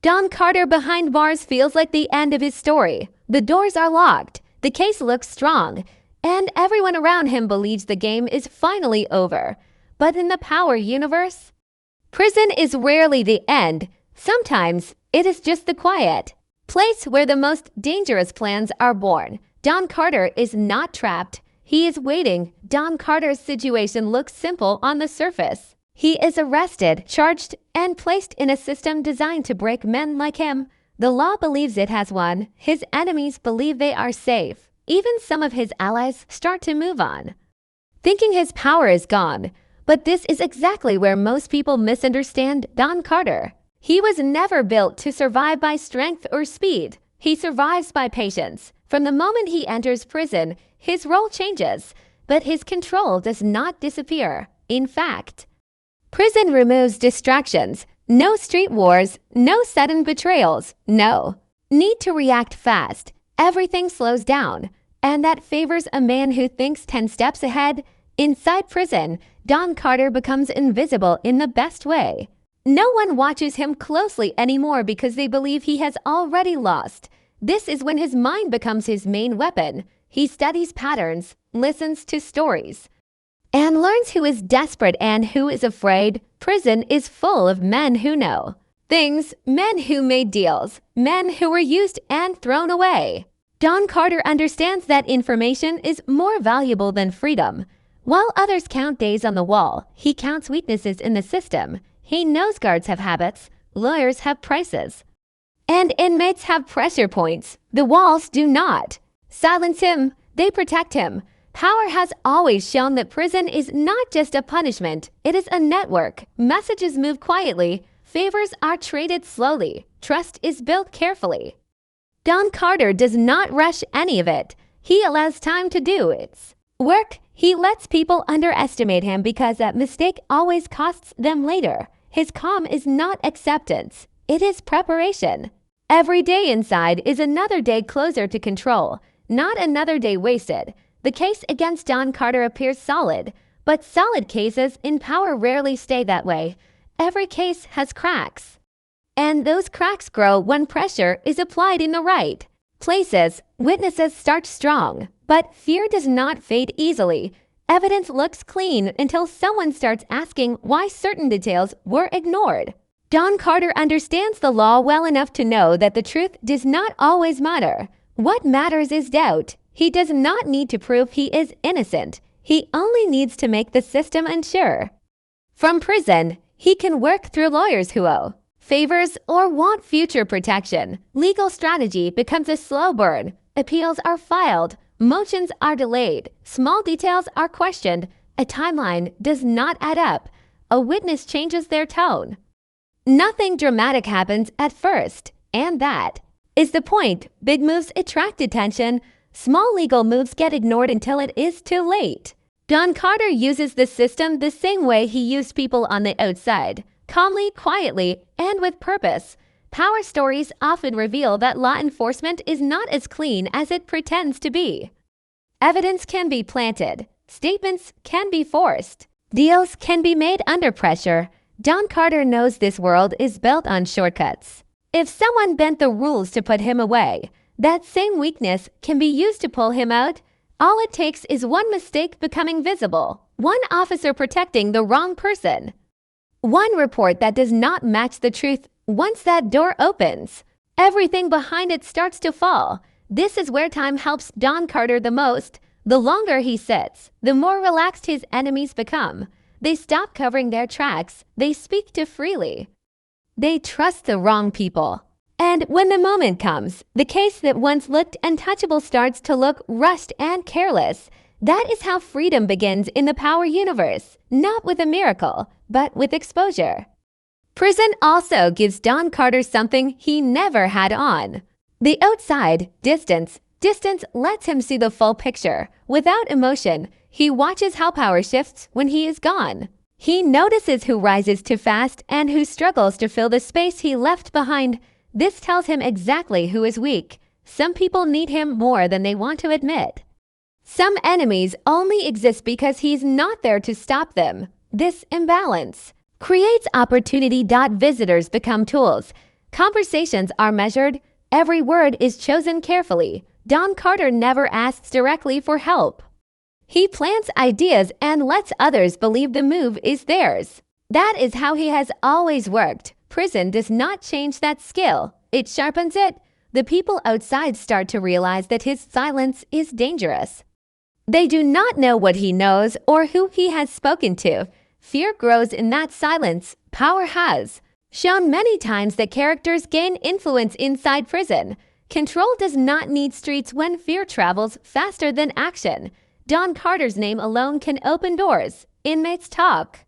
Don Carter behind bars feels like the end of his story. The doors are locked, the case looks strong, and everyone around him believes the game is finally over. But in the Power universe, prison is rarely the end. Sometimes it is just the quiet place where the most dangerous plans are born. Don Carter is not trapped. He is waiting. Don Carter's situation looks simple on the surface. He is arrested, charged, and placed in a system designed to break men like him. The law believes it has won. His enemies believe they are safe. Even some of his allies start to move on, thinking his power is gone. But this is exactly where most people misunderstand Don Carter. He was never built to survive by strength or speed. He survives by patience. From the moment he enters prison, his role changes, but his control does not disappear. In fact, prison removes distractions. No street wars, no sudden betrayals, no need to react fast. Everything slows down, and that favors a man who thinks 10 steps ahead. Inside prison, Don Carter becomes invisible in the best way. No one watches him closely anymore because they believe he has already lost. This is when his mind becomes his main weapon. He studies patterns, listens to stories, and learns who is desperate and who is afraid. Prison is full of men who know things, men who made deals, men who were used and thrown away. Don Carter understands that information is more valuable than freedom. While others count days on the wall, he counts weaknesses in the system. He knows guards have habits, lawyers have prices, and inmates have pressure points. The walls do not silence him, they protect him. Power has always shown that prison is not just a punishment, it is a network. Messages move quietly, favors are traded slowly, trust is built carefully. Don Carter does not rush any of it. He allows time to do its work. He lets people underestimate him because that mistake always costs them later. His calm is not acceptance, it is preparation. Every day inside is another day closer to control, not another day wasted. The case against Don Carter appears solid, but solid cases in power rarely stay that way. Every case has cracks, and those cracks grow when pressure is applied in the right places. Witnesses start strong, but fear does not fade easily. Evidence looks clean until someone starts asking why certain details were ignored. Don Carter understands the law well enough to know that the truth does not always matter. What matters is doubt. He does not need to prove he is innocent. He only needs to make the system unsure. From prison, he can work through lawyers who owe favors or want future protection. Legal strategy becomes a slow burn. Appeals are filed. Motions are delayed. Small details are questioned. A timeline does not add up. A witness changes their tone. Nothing dramatic happens at first, and that is the point. Big moves attract attention. Small legal moves get ignored until it is too late. Don Carter uses the system the same way he used people on the outside, calmly, quietly, and with purpose. Power stories often reveal that law enforcement is not as clean as it pretends to be. Evidence can be planted. Statements can be forced. Deals can be made under pressure. Don Carter knows this world is built on shortcuts. If someone bent the rules to put him away, that same weakness can be used to pull him out. All it takes is one mistake becoming visible, one officer protecting the wrong person, one report that does not match the truth. Once that door opens, everything behind it starts to fall. This is where time helps Don Carter the most. The longer he sits, the more relaxed his enemies become. They stop covering their tracks. They speak too freely. They trust the wrong people. And when the moment comes, the case that once looked untouchable starts to look rushed and careless. That is how freedom begins in the Power universe, not with a miracle, but with exposure. Prison also gives Don Carter something he never had on. The outside, distance. Distance lets him see the full picture. Without emotion, he watches how power shifts when he is gone. He notices who rises too fast and who struggles to fill the space he left behind. This tells him exactly who is weak. Some people need him more than they want to admit. Some enemies only exist because he's not there to stop them. This imbalance creates opportunity. Visitors become tools. Conversations are measured. Every word is chosen carefully. Don Carter never asks directly for help. He plants ideas and lets others believe the move is theirs. That is how he has always worked. Prison does not change that skill. It sharpens it. The people outside start to realize that his silence is dangerous. They do not know what he knows or who he has spoken to. Fear grows in that silence. Power has shown many times that characters gain influence inside prison. Control does not need streets when fear travels faster than action. Don Carter's name alone can open doors. Inmates talk.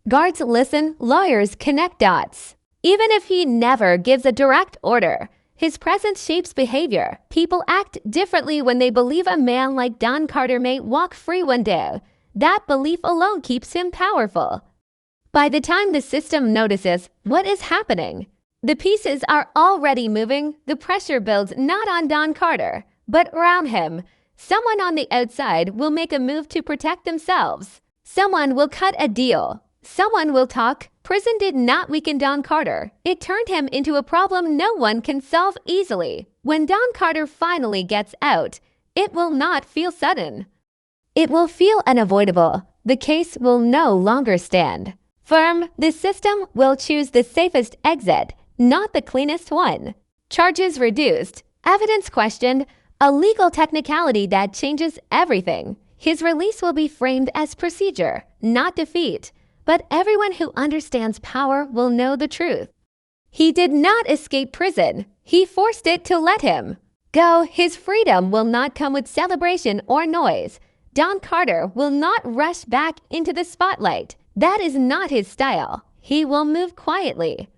Guards listen. Lawyers connect dots. Even if he never gives a direct order, his presence shapes behavior. People act differently when they believe a man like Don Carter may walk free one day. That belief alone keeps him powerful. By the time the system notices what is happening, the pieces are already moving. The pressure builds not on Don Carter, but around him. Someone on the outside will make a move to protect themselves. Someone will cut a deal. Someone will talk. Prison did not weaken Don Carter. It turned him into a problem no one can solve easily. When Don Carter finally gets out, it will not feel sudden. It will feel unavoidable. The case will no longer stand. Firm, the system will choose the safest exit, not the cleanest one. Charges reduced, evidence questioned, a legal technicality that changes everything. His release will be framed as procedure, not defeat. But everyone who understands power will know the truth. He did not escape prison. He forced it to let him go. His freedom will not come with celebration or noise. Don Carter will not rush back into the spotlight. That is not his style. He will move quietly,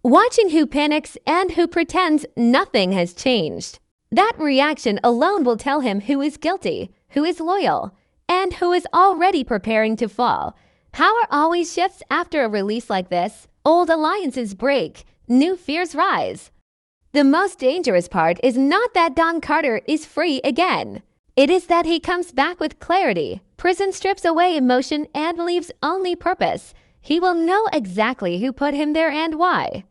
watching who panics and who pretends nothing has changed. That reaction alone will tell him who is guilty, who is loyal, and who is already preparing to fall. Power always shifts after a release like this. Old alliances break, new fears rise. The most dangerous part is not that Don Carter is free again. It is that he comes back with clarity. Prison strips away emotion and leaves only purpose. He will know exactly who put him there and why.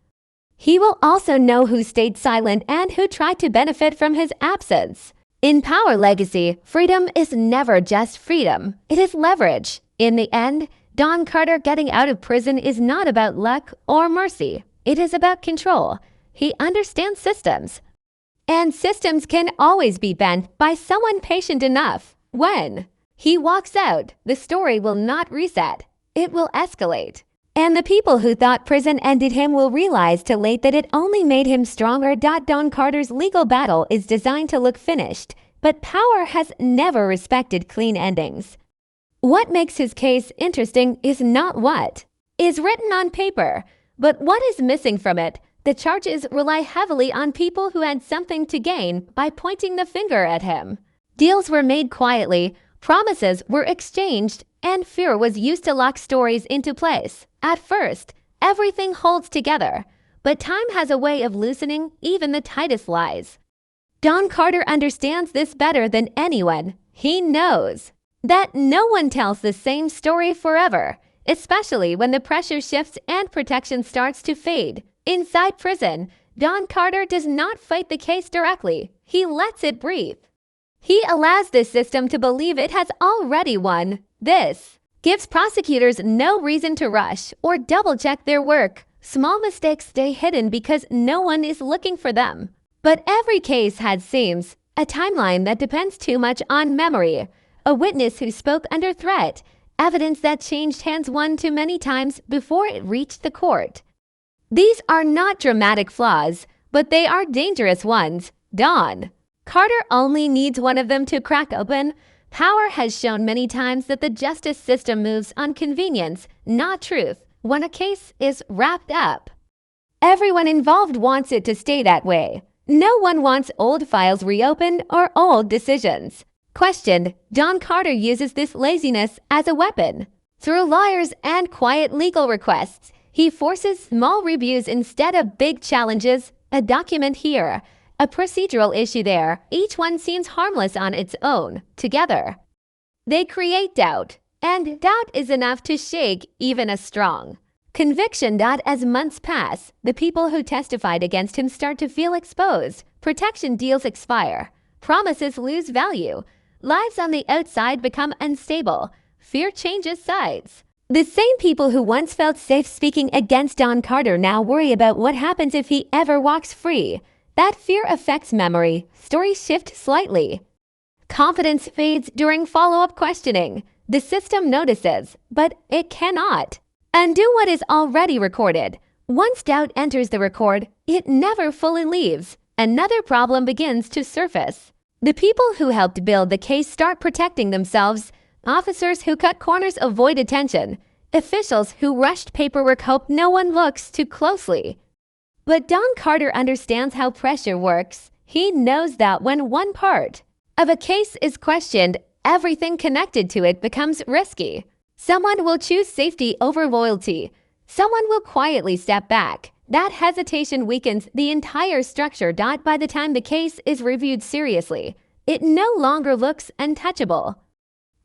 He will also know who stayed silent and who tried to benefit from his absence. In Power Legacy, freedom is never just freedom. It is leverage. In the end, Don Carter getting out of prison is not about luck or mercy. It is about control. He understands systems. And systems can always be bent by someone patient enough. When he walks out, the story will not reset. It will escalate. And the people who thought prison ended him will realize too late that it only made him stronger. Don Carter's legal battle is designed to look finished, but power has never respected clean endings. What makes his case interesting is not what is written on paper, but what is missing from it. The charges rely heavily on people who had something to gain by pointing the finger at him. Deals were made quietly, promises were exchanged, and fear was used to lock stories into place. At first, everything holds together, but time has a way of loosening even the tightest lies. Don Carter understands this better than anyone. He knows that no one tells the same story forever, especially when the pressure shifts and protection starts to fade. Inside prison, Don Carter does not fight the case directly. He lets it breathe. He allows this system to believe it has already won. This gives prosecutors no reason to rush or double-check their work. Small mistakes stay hidden because no one is looking for them. But every case had seams, a timeline that depends too much on memory, a witness who spoke under threat, evidence that changed hands one too many times before it reached the court. These are not dramatic flaws, but they are dangerous ones. Don Carter only needs one of them to crack open. Power has shown many times that the justice system moves on convenience, not truth, when a case is wrapped up. Everyone involved wants it to stay that way. No one wants old files reopened or old decisions questioned. Don Carter uses this laziness as a weapon. Through lawyers and quiet legal requests, he forces small reviews instead of big challenges. A document here, a procedural issue there. Each one seems harmless on its own. Together, they create doubt, and doubt is enough to shake even a strong Conviction. As months pass, the people who testified against him start to feel exposed. Protection deals expire. Promises lose value. Lives on the outside become unstable. Fear changes sides. The same people who once felt safe speaking against Don Carter now worry about what happens if he ever walks free. That fear affects memory. Stories shift slightly. Confidence fades during follow-up questioning. The system notices, but it cannot undo what is already recorded. Once doubt enters the record, it never fully leaves. Another problem begins to surface. The people who helped build the case start protecting themselves. Officers who cut corners avoid attention. Officials who rushed paperwork hope no one looks too closely. But Don Carter understands how pressure works. He knows that when one part of a case is questioned, everything connected to it becomes risky. Someone will choose safety over loyalty. Someone will quietly step back. That hesitation weakens the entire structure. By the time the case is reviewed seriously, it no longer looks untouchable.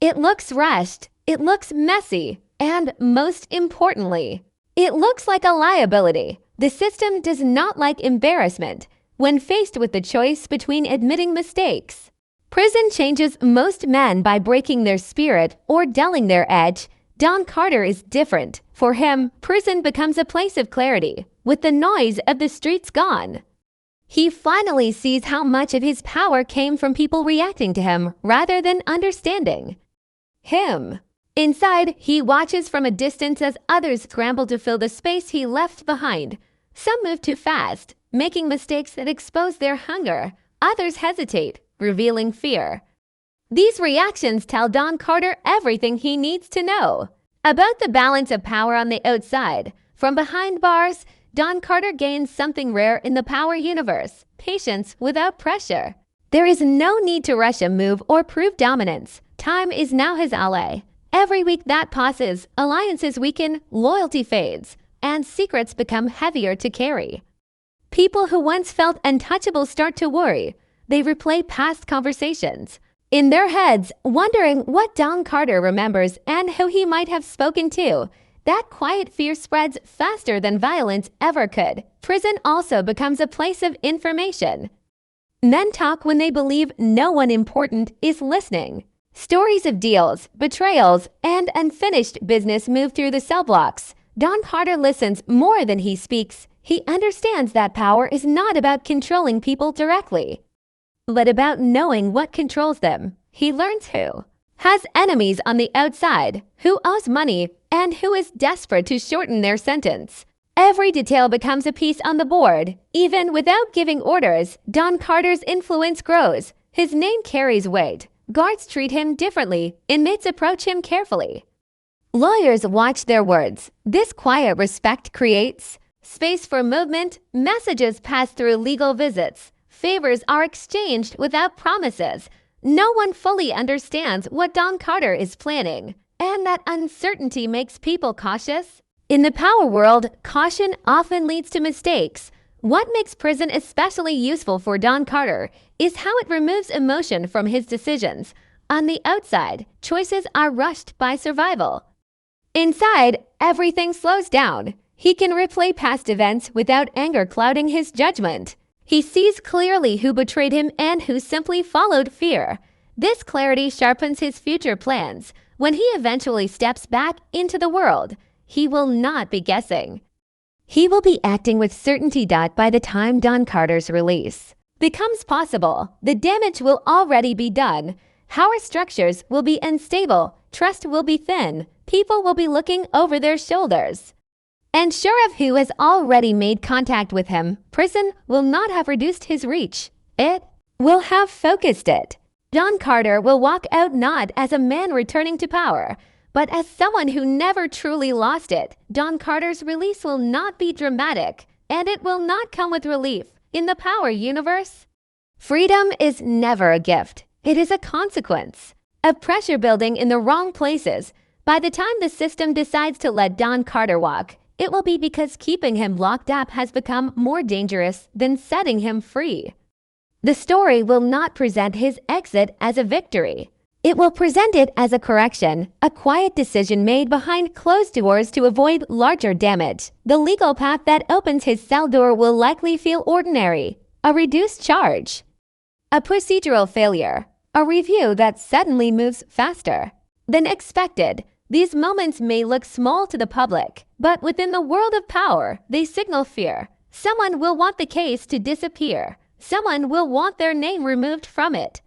It looks rushed, it looks messy, and most importantly, it looks like a liability. The system does not like embarrassment. When faced with the choice between admitting mistakes, prison changes most men by breaking their spirit or dulling their edge. Don Carter is different. For him, prison becomes a place of clarity. With the noise of the streets gone, he finally sees how much of his power came from people reacting to him rather than understanding him. Inside, he watches from a distance as others scramble to fill the space he left behind. Some move too fast, making mistakes that expose their hunger. Others hesitate, revealing fear. These reactions tell Don Carter everything he needs to know about the balance of power on the outside. From behind bars, Don Carter gains something rare in the power universe: patience without pressure. There is no need to rush a move or prove dominance. Time is now his ally. Every week that passes, alliances weaken, loyalty fades, and secrets become heavier to carry. People who once felt untouchable start to worry. They replay past conversations in their heads, wondering what Don Carter remembers and who he might have spoken to. That quiet fear spreads faster than violence ever could. Prison also becomes a place of information. Men talk when they believe no one important is listening. Stories of deals, betrayals, and unfinished business move through the cell blocks. Don Carter listens more than he speaks. He understands that power is not about controlling people directly, but about knowing what controls them. He learns who has enemies on the outside, who owes money, and who is desperate to shorten their sentence. Every detail becomes a piece on the board. Even without giving orders, Don Carter's influence grows. His name carries weight. Guards treat him differently. Inmates approach him carefully. Lawyers watch their words. This quiet respect creates space for movement. Messages pass through legal visits. Favors are exchanged without promises. No one fully understands what Don Carter is planning, and that uncertainty makes people cautious. In the power world, caution often leads to mistakes. What makes prison especially useful for Don Carter is how it removes emotion from his decisions. On the outside, choices are rushed by survival. Inside, everything slows down. He can replay past events without anger clouding his judgment. He sees clearly who betrayed him and who simply followed fear. This clarity sharpens his future plans. When he eventually steps back into the world, he will not be guessing. He will be acting with certainty. By the time Don Carter's release becomes possible, the damage will already be done. Power structures will be unstable, trust will be thin, people will be looking over their shoulders. And sure of who has already made contact with him, prison will not have reduced his reach. It will have focused it. Don Carter will walk out not as a man returning to power, but as someone who never truly lost it. Don Carter's release will not be dramatic, and it will not come with relief. In the power universe, freedom is never a gift. It is a consequence of pressure building in the wrong places. By the time the system decides to let Don Carter walk, it will be because keeping him locked up has become more dangerous than setting him free. The story will not present his exit as a victory. It will present it as a correction, a quiet decision made behind closed doors to avoid larger damage. The legal path that opens his cell door will likely feel ordinary, a reduced charge, a procedural failure, a review that suddenly moves faster than expected. These moments may look small to the public, but within the world of power, they signal fear. Someone will want the case to disappear. Someone will want their name removed from it.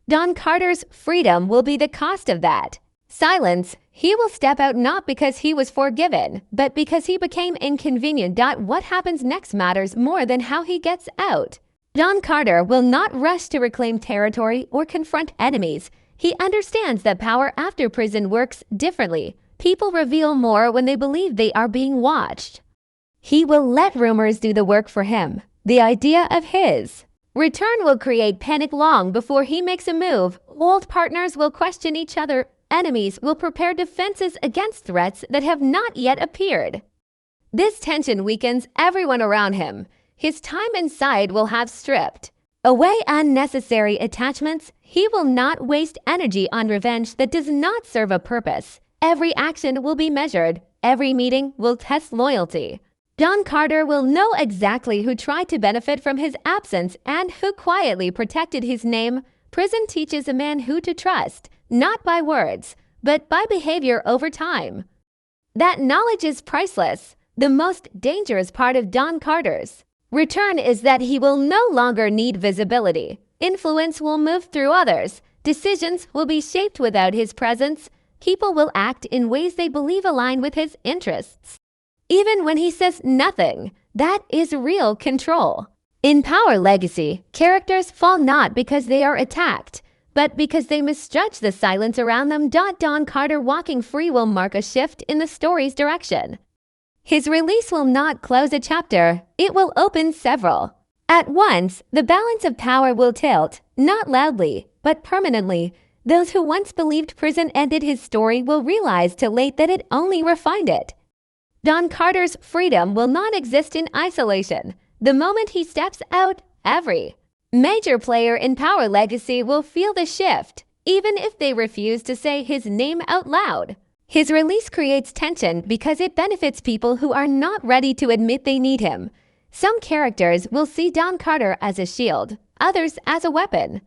Don Carter's freedom will be the cost of that. Silence. He will step out not because he was forgiven, but because he became inconvenient. What happens next matters more than how he gets out. Don Carter will not rush to reclaim territory or confront enemies. He understands that power after prison works differently. People reveal more when they believe they are being watched. He will let rumors do the work for him. The idea of his return will create panic long before he makes a move. Old partners will question each other. Enemies will prepare defenses against threats that have not yet appeared. This tension weakens everyone around him. His time inside will have stripped away unnecessary attachments. He will not waste energy on revenge that does not serve a purpose. Every action will be measured. Every meeting will test loyalty. Don Carter will know exactly who tried to benefit from his absence and who quietly protected his name. Prison teaches a man who to trust, not by words, but by behavior over time. That knowledge is priceless. The most dangerous part of Don Carter's return is that he will no longer need visibility. Influence will move through others. Decisions will be shaped without his presence. People will act in ways they believe align with his interests. Even when he says nothing, that is real control. In Power Legacy, characters fall not because they are attacked, but because they misjudge the silence around them. Don Carter walking free will mark a shift in the story's direction. His release will not close a chapter, it will open several. At once, the balance of power will tilt, not loudly, but permanently. Those who once believed prison ended his story will realize too late that it only refined it. Don Carter's freedom will not exist in isolation. The moment he steps out, every major player in Power Legacy will feel the shift, even if they refuse to say his name out loud. His release creates tension because it benefits people who are not ready to admit they need him. Some characters will see Don Carter as a shield, others as a weapon,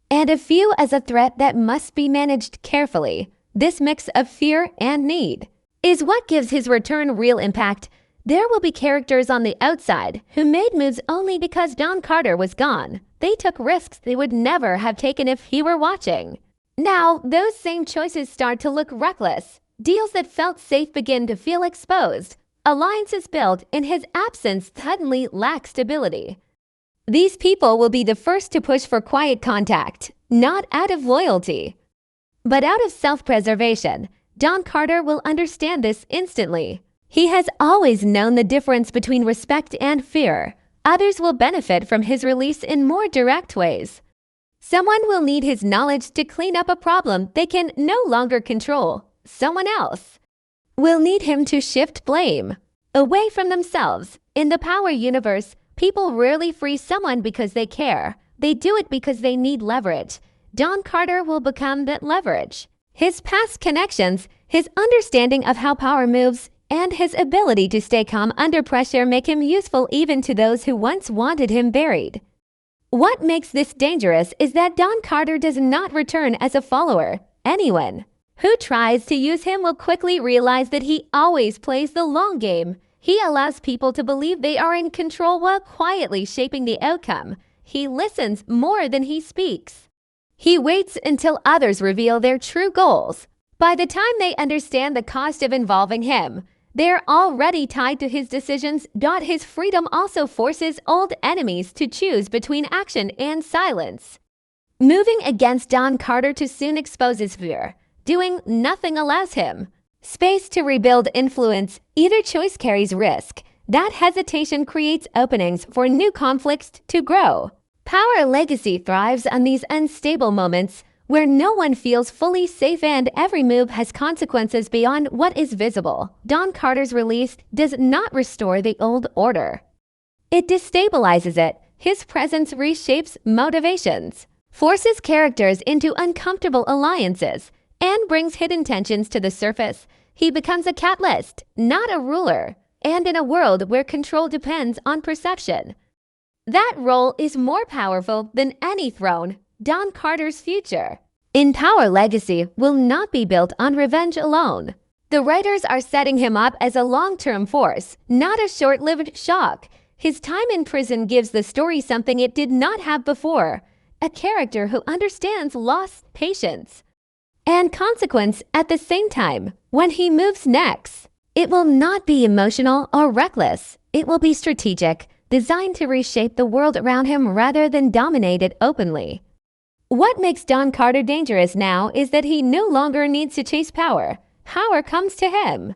and a few as a threat that must be managed carefully. This mix of fear and need is what gives his return real impact. There will be characters on the outside who made moves only because Don Carter was gone. They took risks they would never have taken if he were watching. Now, those same choices start to look reckless. Deals that felt safe begin to feel exposed. Alliances built in his absence suddenly lack stability. These people will be the first to push for quiet contact, not out of loyalty, but out of self-preservation. Don Carter will understand this instantly. He has always known the difference between respect and fear. Others will benefit from his release in more direct ways. Someone will need his knowledge to clean up a problem they can no longer control. Someone else will need him to shift blame away from themselves. In the Power universe, people rarely free someone because they care. They do it because they need leverage. Don Carter will become that leverage. His past connections, his understanding of how power moves, and his ability to stay calm under pressure make him useful even to those who once wanted him buried. What makes this dangerous is that Don Carter does not return as a follower. Anyone who tries to use him will quickly realize that he always plays the long game. He allows people to believe they are in control while quietly shaping the outcome. He listens more than he speaks. He waits until others reveal their true goals. By the time they understand the cost of involving him, they're already tied to his decisions. His freedom also forces old enemies to choose between action and silence. Moving against Don Carter too soon exposes fear. Doing nothing allows him space to rebuild influence. Either choice carries risk. That hesitation creates openings for new conflicts to grow. Power Legacy thrives on these unstable moments where no one feels fully safe and every move has consequences beyond what is visible. Don Carter's release does not restore the old order. It destabilizes it. His presence reshapes motivations. forces characters into uncomfortable alliances, and brings hidden tensions to the surface. He becomes a catalyst, not a ruler, and in a world where control depends on perception. That role is more powerful than any throne. Don Carter's future in Power Legacy will not be built on revenge alone. The writers are setting him up as a long-term force, not a short-lived shock. His time in prison gives the story something it did not have before, a character who understands loss, patience, and consequence at the same time. When he moves next, it will not be emotional or reckless. It will be strategic, designed to reshape the world around him rather than dominate it openly. What makes Don Carter dangerous now is that he no longer needs to chase power. Power comes to him.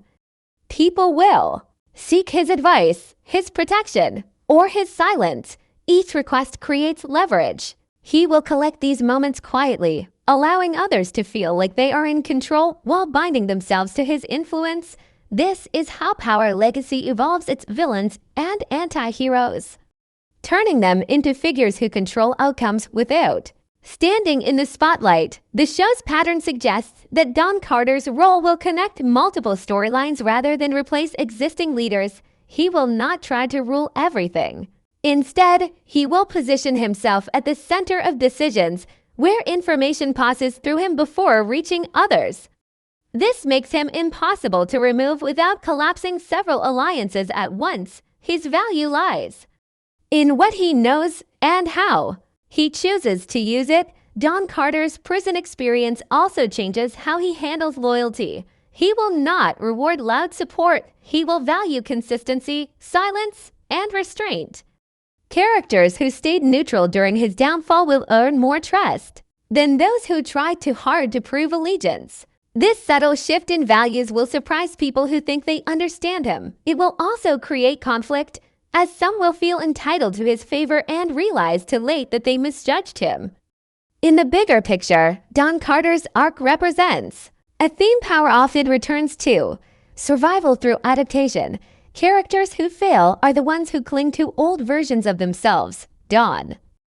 People will seek his advice, his protection, or his silence. Each request creates leverage. He will collect these moments quietly, allowing others to feel like they are in control while binding themselves to his influence. This is how Power Legacy evolves its villains and anti-heroes, turning them into figures who control outcomes without standing in the spotlight. The show's pattern suggests that Don Carter's role will connect multiple storylines rather than replace existing leaders. He will not try to rule everything. Instead, he will position himself at the center of decisions, where information passes through him before reaching others. This makes him impossible to remove without collapsing several alliances at once. His value lies in what he knows and how he chooses to use it. Don Carter's prison experience also changes how he handles loyalty. He will not reward loud support. He will value consistency, silence, and restraint. Characters who stayed neutral during his downfall will earn more trust than those who tried too hard to prove allegiance. This subtle shift in values will surprise people who think they understand him. It will also create conflict, as some will feel entitled to his favor and realize too late that they misjudged him. In the bigger picture, Don Carter's arc represents a theme Power often returns to: survival through adaptation. Characters who fail are the ones who cling to old versions of themselves. Don